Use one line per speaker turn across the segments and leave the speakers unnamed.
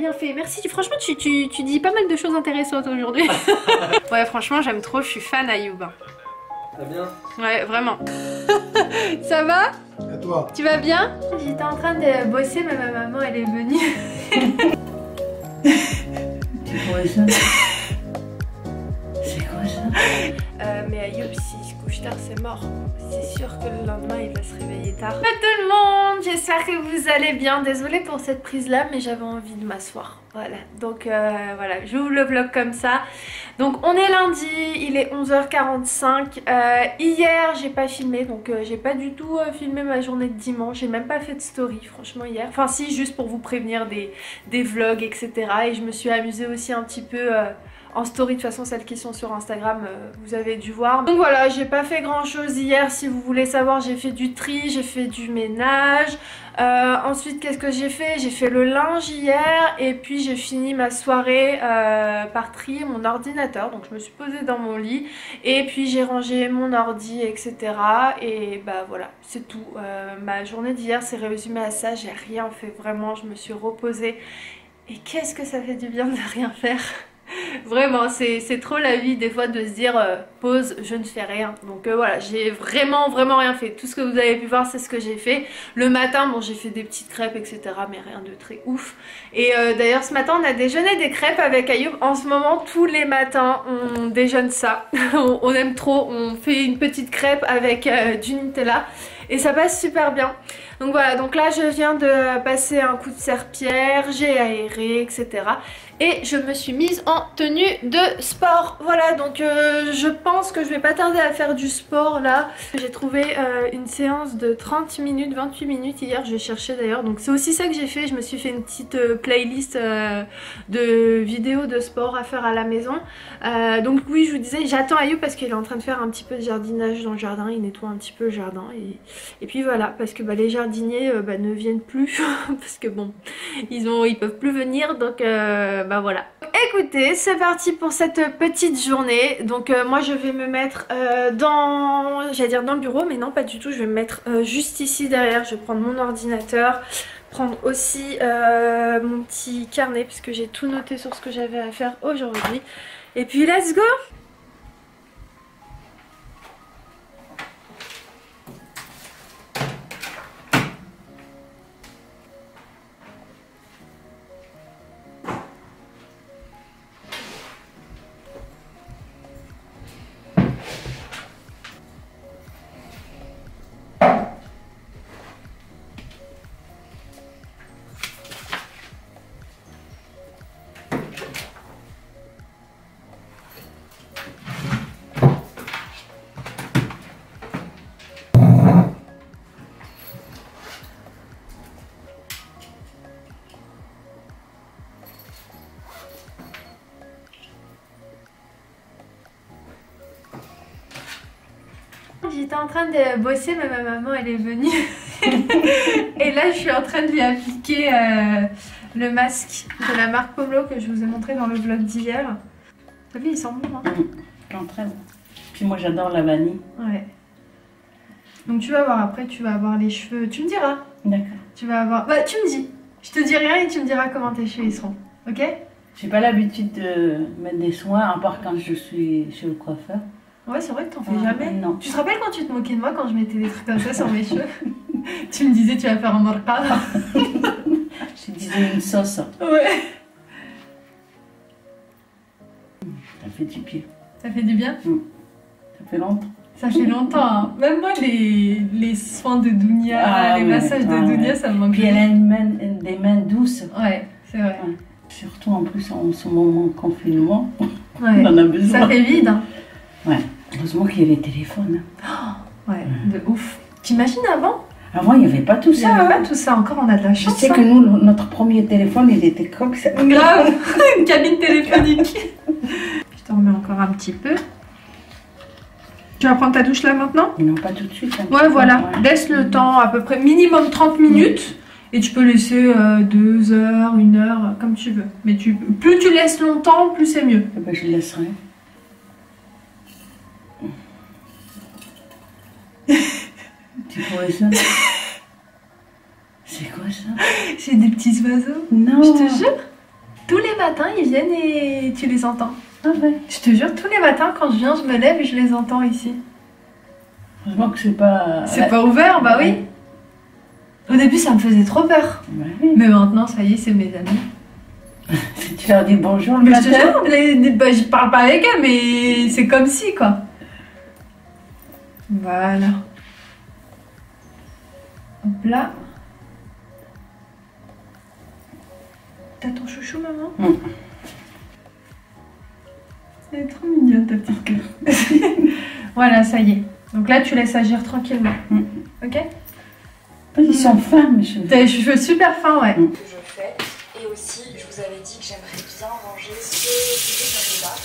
bien fait. Merci, franchement tu dis pas mal de choses intéressantes aujourd'hui. Ouais, franchement j'aime trop, je suis fan Ayoub.
Ça va bien?
Ouais, vraiment. Ça va?
Et toi?
Tu vas bien? J'étais en train de bosser, mais ma maman elle est venue.
C'est quoi ça? C'est quoi ça?
Mais Ayoub, s'il se couche tard, c'est mort. C'est sûr que le lendemain, il va se réveiller tard. Bonjour tout le monde, j'espère que vous allez bien. Désolée pour cette prise-là, mais j'avais envie de m'asseoir. Voilà, donc voilà, j'ouvre le vlog comme ça. Donc on est lundi, il est 11h45. Hier, j'ai pas filmé, donc j'ai pas du tout filmé ma journée de dimanche. J'ai même pas fait de story, franchement, hier. Enfin si, juste pour vous prévenir des vlogs, etc. Et je me suis amusée aussi un petit peu... en story, de toute façon celles qui sont sur Instagram vous avez dû voir. Donc voilà, j'ai pas fait grand chose hier. Si vous voulez savoir, j'ai fait du tri, j'ai fait du ménage. Ensuite qu'est-ce que j'ai fait? J'ai fait le linge hier. Et puis j'ai fini ma soirée par trier mon ordinateur. Donc je me suis posée dans mon lit. Et puis j'ai rangé mon ordi, etc. Et bah voilà, c'est tout. Ma journée d'hier s'est résumée à ça. J'ai rien fait vraiment, je me suis reposée. Et qu'est-ce que ça fait du bien de rien faire. Vraiment, c'est trop la vie des fois de se dire pause, je ne fais rien. Donc voilà, j'ai vraiment rien fait. Tout ce que vous avez pu voir, c'est ce que j'ai fait. Le matin, bon, j'ai fait des petites crêpes, etc. Mais rien de très ouf. Et d'ailleurs, ce matin, on a déjeuné des crêpes avec Ayoub. En ce moment, tous les matins, on déjeune ça. On aime trop. On fait une petite crêpe avec du Nutella. Et ça passe super bien. Donc voilà, donc là je viens de passer un coup de serpillère, j'ai aéré, etc. Et je me suis mise en tenue de sport. Voilà, donc je pense que je vais pas tarder à faire du sport là. J'ai trouvé une séance de 30 minutes, 28 minutes hier, je cherchais d'ailleurs. Donc c'est aussi ça que j'ai fait, je me suis fait une petite playlist de vidéos de sport à faire à la maison. Donc oui, je vous disais, j'attends Ayoub parce qu'il est en train de faire un petit peu de jardinage dans le jardin. Il nettoie un petit peu le jardin. Et puis voilà, parce que bah, les jardiniers ne viennent plus. Parce que bon, ils peuvent plus venir. Donc bah voilà. Écoutez, c'est parti pour cette petite journée. Donc moi je vais me mettre j'allais dire dans le bureau, mais non pas du tout. Je vais me mettre juste ici derrière. Je vais prendre mon ordinateur, prendre aussi mon petit carnet puisque j'ai tout noté sur ce que j'avais à faire aujourd'hui. Et puis let's go! J'étais en train de bosser, mais ma maman elle est venue. Et là je suis en train de lui appliquer le masque de la marque Pomelo que je vous ai montré dans le vlog d'hier. T'as vu, il sent bon, hein?
Très bon. Puis moi j'adore la vanille.
Ouais. Donc tu vas voir, après tu vas avoir les cheveux, tu me diras.
D'accord.
Tu vas avoir... Bah tu me dis. Je te dis rien et tu me diras comment tes cheveux ils seront. Ok?
J'ai pas l'habitude de mettre des soins, à part quand je suis chez le coiffeur.
Ouais, c'est vrai que t'en fais jamais.
Non.
Tu te rappelles quand tu te moquais de moi quand je mettais des trucs comme ça sur mes cheveux? Tu me disais tu vas faire un morca.
Je disais une sauce.
Ouais.
Ça fait du bien.
Ça fait du bien?
Ça fait longtemps.
Ça fait longtemps, hein. Même moi, les soins de Dounia, les massages de Dounia, ça me manque.
Puis elle a des mains douces.
Ouais, c'est vrai.
Ouais. Surtout en plus en ce moment de confinement,
Ouais.
on en a besoin.
Ça fait vide, hein.
Ouais, heureusement qu'il y avait le téléphone.
Oh, ouais, de ouf. T'imagines avant?
Avant, il n'y avait pas tout ça.
Il n'y avait pas tout ça, encore on a de la chance.
Je sais que nous, notre premier téléphone, il était comme ça.
Grave. Une cabine téléphonique. Je t'en remets encore un petit peu. Tu vas prendre ta douche là maintenant?
Non, pas tout de suite.
Ouais, voilà. Ouais. Laisse le temps, à peu près minimum 30 minutes. Et tu peux laisser 2 heures, 1 heure, comme tu veux. Mais plus tu laisses longtemps, plus c'est mieux.
Eh ben, je laisserai. C'est quoi ça? C'est quoi ça?
C'est des petits oiseaux.
Non.
Je te jure. Tous les matins, ils viennent et tu les entends.
Ah ouais.
Je te jure, tous les matins, quand je viens, je me lève et je les entends ici.
Heureusement que c'est pas...
C'est pas ouvert, bah oui. Au début, ça me faisait trop peur.
Bah oui.
Mais maintenant, ça y est, c'est mes amis.
Tu leur dis bonjour le
Mais je te
matin.
jure, bah, je parle pas avec eux, mais c'est comme si, quoi. Voilà. Hop là. T'as ton chouchou, maman? Elle est trop mignonne, ta petite queue. Voilà, ça y est. Donc là, tu laisses agir tranquillement. Ok?
Ils sont fins, mes cheveux.
T'as les cheveux super fins, ouais.
Que je fais. Et aussi, je vous avais dit que j'aimerais bien ranger ce bas.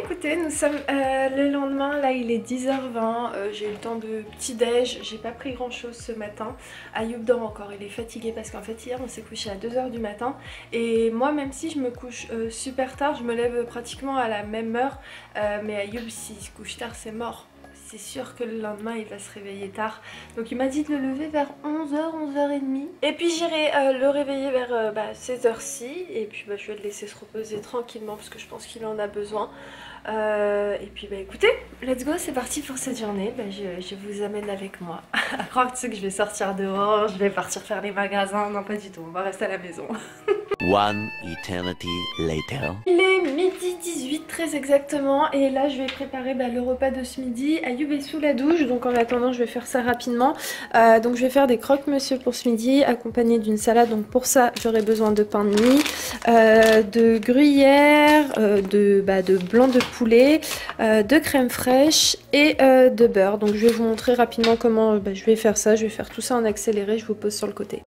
Écoutez, nous sommes le lendemain, là il est 10h20, j'ai eu le temps de petit-déj, j'ai pas pris grand chose ce matin. Ayoub dort encore, il est fatigué parce qu'en fait hier on s'est couché à 2h du matin. Et moi même si je me couche super tard, je me lève pratiquement à la même heure. Mais Ayoub s'il se couche tard c'est mort. C'est sûr que le lendemain il va se réveiller tard. Donc il m'a dit de le lever vers 11h, 11h30. Et puis j'irai le réveiller vers 16h ci. Et puis je vais le laisser se reposer tranquillement parce que je pense qu'il en a besoin. Et puis écoutez, let's go, c'est parti pour cette journée. Je vous amène avec moi. À croire que je vais sortir dehors, je vais partir faire les magasins. Non pas du tout, on va rester à la maison.
One eternity later.
Il est midi 18 très exactement et là je vais préparer le repas de ce midi. Ayoub est sous la douche donc en attendant je vais faire ça rapidement. Donc je vais faire des croque-monsieur pour ce midi accompagné d'une salade. Donc pour ça j'aurai besoin de pain de mie, de gruyère, de blanc de poulet, de crème fraîche et de beurre. Donc je vais vous montrer rapidement comment je vais faire ça. Je vais faire tout ça en accéléré, je vous pose sur le côté.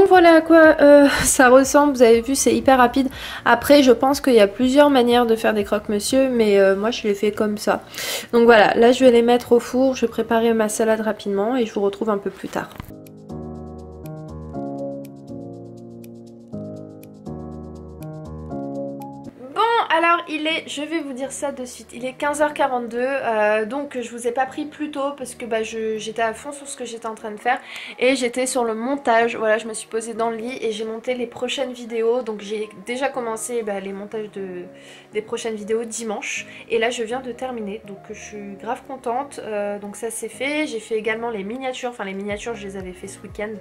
Voilà à quoi ça ressemble, vous avez vu c'est hyper rapide. Après je pense qu'il y a plusieurs manières de faire des croque-monsieur mais moi je les fais comme ça. Donc voilà, là je vais les mettre au four, je vais préparer ma salade rapidement et je vous retrouve un peu plus tard. alors je vais vous dire ça de suite, il est 15h42, donc je vous ai pas pris plus tôt parce que j'étais à fond sur ce que j'étais en train de faire et j'étais sur le montage. Voilà, je me suis posée dans le lit et j'ai monté les prochaines vidéos, donc j'ai déjà commencé les montages des prochaines vidéos dimanche et là je viens de terminer, donc je suis grave contente. Donc ça c'est fait, j'ai fait également les miniatures, enfin les miniatures je les avais fait ce week-end,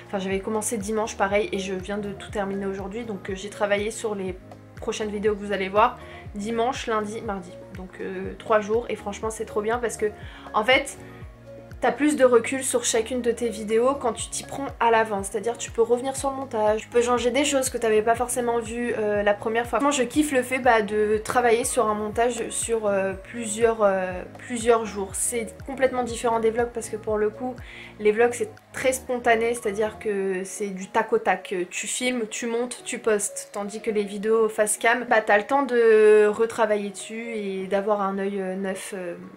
enfin j'avais commencé dimanche pareil et je viens de tout terminer aujourd'hui, donc j'ai travaillé sur les prochaines vidéos que vous allez voir dimanche, lundi, mardi, donc 3 jours et franchement c'est trop bien parce que en fait t'as plus de recul sur chacune de tes vidéos quand tu t'y prends à l'avance, c'est-à-dire tu peux revenir sur le montage, tu peux changer des choses que t'avais pas forcément vues la première fois. Moi je kiffe le fait de travailler sur un montage sur plusieurs jours. C'est complètement différent des vlogs parce que pour le coup les vlogs c'est très spontané, c'est-à-dire que c'est du tac au tac, tu filmes, tu montes, tu postes, tandis que les vidéos face cam, t'as le temps de retravailler dessus et d'avoir un œil neuf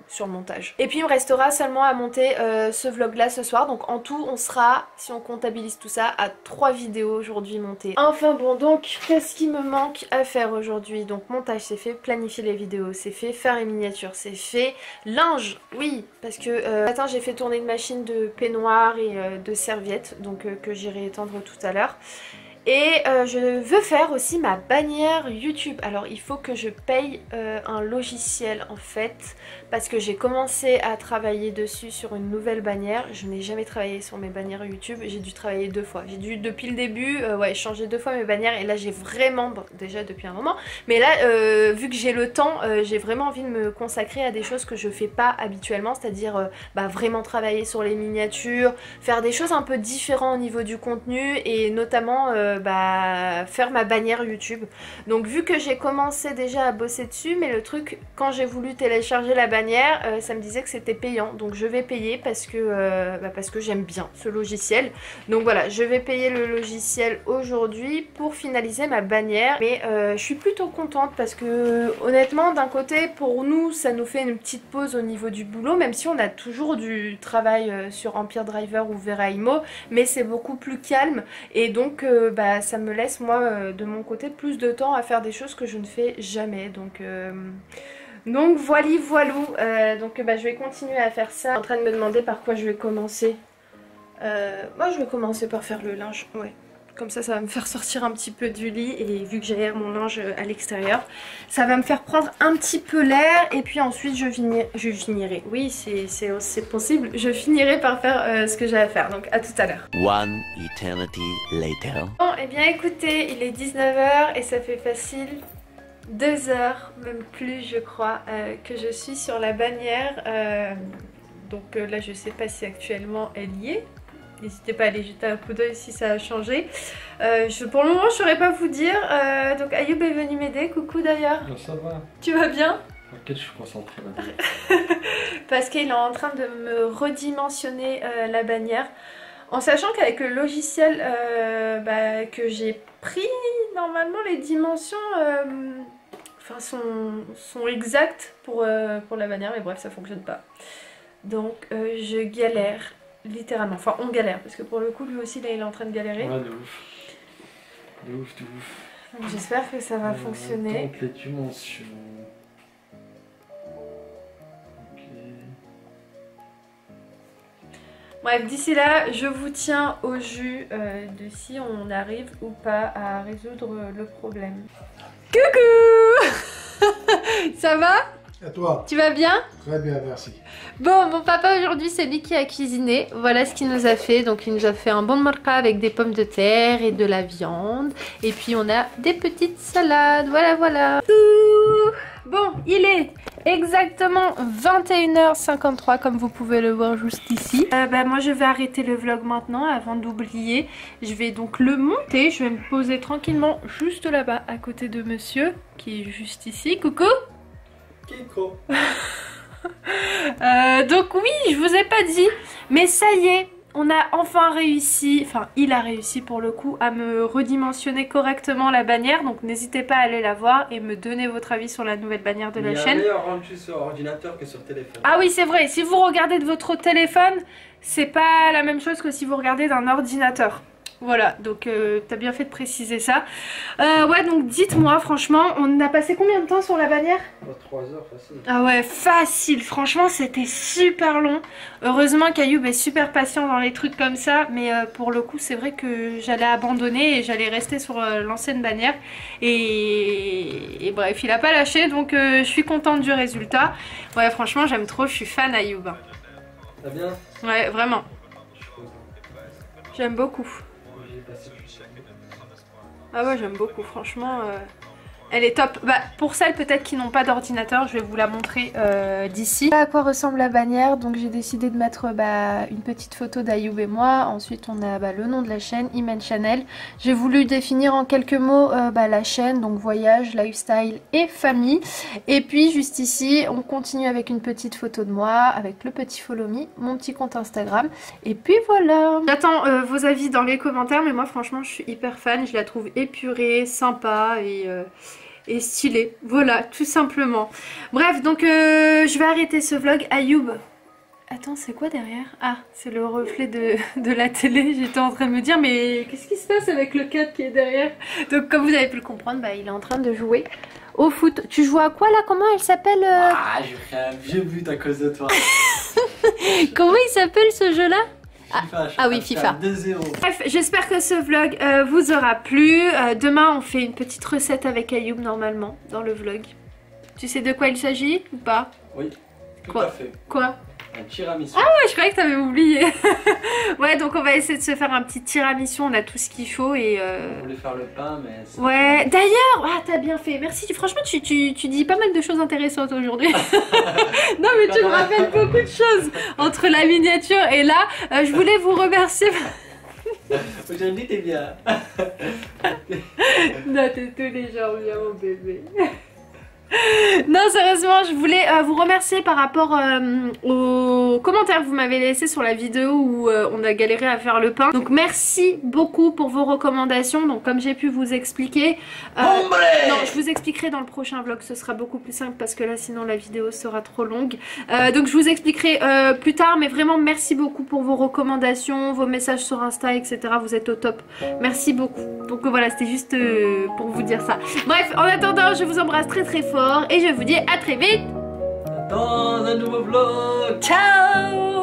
sur le montage. Et puis il me restera seulement à monter ce vlog là ce soir, donc en tout on sera, si on comptabilise tout ça, à 3 vidéos aujourd'hui montées. Enfin bon, donc qu'est-ce qui me manque à faire aujourd'hui? Donc montage c'est fait, planifier les vidéos c'est fait, faire les miniatures c'est fait, linge oui parce que ce matin j'ai fait tourner une machine de peignoir et de serviettes, donc que j'irai étendre tout à l'heure. Et je veux faire aussi ma bannière YouTube. Alors il faut que je paye un logiciel en fait, parce que j'ai commencé à travailler dessus sur une nouvelle bannière. Je n'ai jamais travaillé sur mes bannières YouTube, j'ai dû travailler 2 fois. J'ai dû depuis le début changer 2 fois mes bannières et là j'ai vraiment, bon, déjà depuis un moment, mais là vu que j'ai le temps, j'ai vraiment envie de me consacrer à des choses que je fais pas habituellement, c'est-à-dire vraiment travailler sur les miniatures, faire des choses un peu différentes au niveau du contenu et notamment faire ma bannière YouTube. Donc vu que j'ai commencé déjà à bosser dessus, mais le truc quand j'ai voulu télécharger la bannière ça me disait que c'était payant, donc je vais payer parce que j'aime bien ce logiciel. Donc voilà, je vais payer le logiciel aujourd'hui pour finaliser ma bannière, mais je suis plutôt contente parce que honnêtement d'un côté pour nous ça nous fait une petite pause au niveau du boulot, même si on a toujours du travail sur Empire Driver ou Veraimo, mais c'est beaucoup plus calme et donc ça me laisse moi de mon côté plus de temps à faire des choses que je ne fais jamais, donc voilà voilou. Donc je vais continuer à faire ça. Je suis en train de me demander par quoi je vais commencer. Moi je vais commencer par faire le linge, ouais. Comme ça va me faire sortir un petit peu du lit et vu que j'aère mon linge à l'extérieur, ça va me faire prendre un petit peu l'air et puis ensuite je finirai, oui c'est possible, je finirai par faire ce que j'ai à faire, donc à tout à l'heure.
One eternity later.
Bon et bien écoutez, il est 19h et ça fait facile 2 heures, même plus je crois, que je suis sur la bannière, donc là je sais pas si actuellement elle y est. N'hésitez pas à aller jeter un coup d'œil si ça a changé. Pour le moment, je ne saurais pas vous dire. Donc Ayoub est venu m'aider. Coucou d'ailleurs.
Ça va.
Tu vas bien?
Ok, je suis concentrée maintenant.
Parce qu'il est en train de me redimensionner la bannière. En sachant qu'avec le logiciel que j'ai pris, normalement les dimensions sont exactes pour la bannière. Mais bref, ça fonctionne pas. Donc je galère. Littéralement, enfin on galère parce que pour le coup lui aussi là il est en train de galérer.
Ouais, de ouf. De ouf, de ouf.
Donc j'espère que ça va fonctionner.
Donc les dimensions. Ok.
Bref, d'ici là, je vous tiens au jus de si on arrive ou pas à résoudre le problème. Coucou. Ça va?
À toi.
Tu vas bien?
Très bien, merci.
Bon, mon papa aujourd'hui c'est lui qui a cuisiné. Voilà ce qu'il nous a fait. Donc il nous a fait un bon marca avec des pommes de terre et de la viande. Et puis on a des petites salades. Voilà. Bon, il est exactement 21h53 comme vous pouvez le voir juste ici. Moi je vais arrêter le vlog maintenant avant d'oublier. Je vais donc le monter. Je vais me poser tranquillement juste là-bas à côté de monsieur qui est juste ici. Coucou.
Kiko.
Donc oui, je vous ai pas dit, mais ça y est, on a enfin réussi, enfin il a réussi pour le coup à me redimensionner correctement la bannière. Donc n'hésitez pas à aller la voir et me donner votre avis sur la nouvelle bannière de la chaîne.
Il y a un meilleur rendu sur ordinateur que sur téléphone.
Ah oui c'est vrai, si vous regardez de votre téléphone, c'est pas la même chose que si vous regardez d'un ordinateur. Voilà, donc t'as bien fait de préciser ça. Ouais, donc dites-moi, franchement, on a passé combien de temps sur la bannière?
3 heures facile.
Ah ouais, facile, franchement c'était super long. Heureusement qu'Ayoub est super patient dans les trucs comme ça, mais pour le coup c'est vrai que j'allais abandonner et j'allais rester sur l'ancienne bannière. Et bref, il a pas lâché, donc je suis contente du résultat. Ouais, franchement j'aime trop, je suis fan Ayoub.
T'as bien?
Ouais, vraiment. J'aime beaucoup. Ah ouais, j'aime beaucoup, franchement, elle est top. Bah, pour celles peut-être qui n'ont pas d'ordinateur, je vais vous la montrer d'ici. À quoi ressemble la bannière, donc j'ai décidé de mettre une petite photo d'Ayoub et moi. Ensuite on a le nom de la chaîne, Imen Channel. J'ai voulu définir en quelques mots la chaîne, donc voyage, lifestyle et famille. Et puis juste ici, on continue avec une petite photo de moi, avec le petit follow me, mon petit compte Instagram. Et puis voilà. J'attends vos avis dans les commentaires, mais moi franchement je suis hyper fan, je la trouve épurée, sympa et stylée. Voilà, tout simplement. Bref, donc je vais arrêter ce vlog. Ayoub, attends, c'est quoi derrière? Ah, c'est le reflet de la télé. J'étais en train de me dire, mais qu'est-ce qui se passe avec le cadre qui est derrière? Donc comme vous avez pu le comprendre, il est en train de jouer au foot. Tu joues à quoi là? Comment elle s'appelle
Ah, j'ai pris un vieux but à cause de toi.
Comment il s'appelle ce jeu là?
FIFA,
ah oui, FIFA.
2-0.
Bref, j'espère que ce vlog vous aura plu. Demain, on fait une petite recette avec Ayoub normalement dans le vlog. Tu sais de quoi il s'agit ou pas?
Oui, tout
Quoi?
à fait.
Quoi?
Un tiramisu.
Ah ouais, je croyais que t'avais oublié. Ouais, donc on va essayer de se faire un petit tiramisu. On a tout ce qu'il faut et...
On voulait faire le pain, mais...
Ouais, d'ailleurs, ah, t'as bien fait. Merci. Franchement, tu dis pas mal de choses intéressantes aujourd'hui. Non, mais tu me rappelles beaucoup de choses entre la miniature et là. Je voulais vous remercier.
Aujourd'hui, t'es bien.
Non, t'es tous les jours bien, mon bébé. Non, sérieusement, je voulais vous remercier par rapport aux commentaires que vous m'avez laissés sur la vidéo où on a galéré à faire le pain. Donc merci beaucoup pour vos recommandations. Donc comme j'ai pu vous expliquer, non, je vous expliquerai dans le prochain vlog, ce sera beaucoup plus simple parce que là sinon la vidéo sera trop longue. Donc je vous expliquerai plus tard, mais vraiment merci beaucoup pour vos recommandations, vos messages sur Insta, etc. Vous êtes au top. Merci beaucoup. Donc voilà, c'était juste pour vous dire ça. Bref, en attendant, je vous embrasse très très fort et je vous dis à très vite
Dans un nouveau vlog.
Ciao.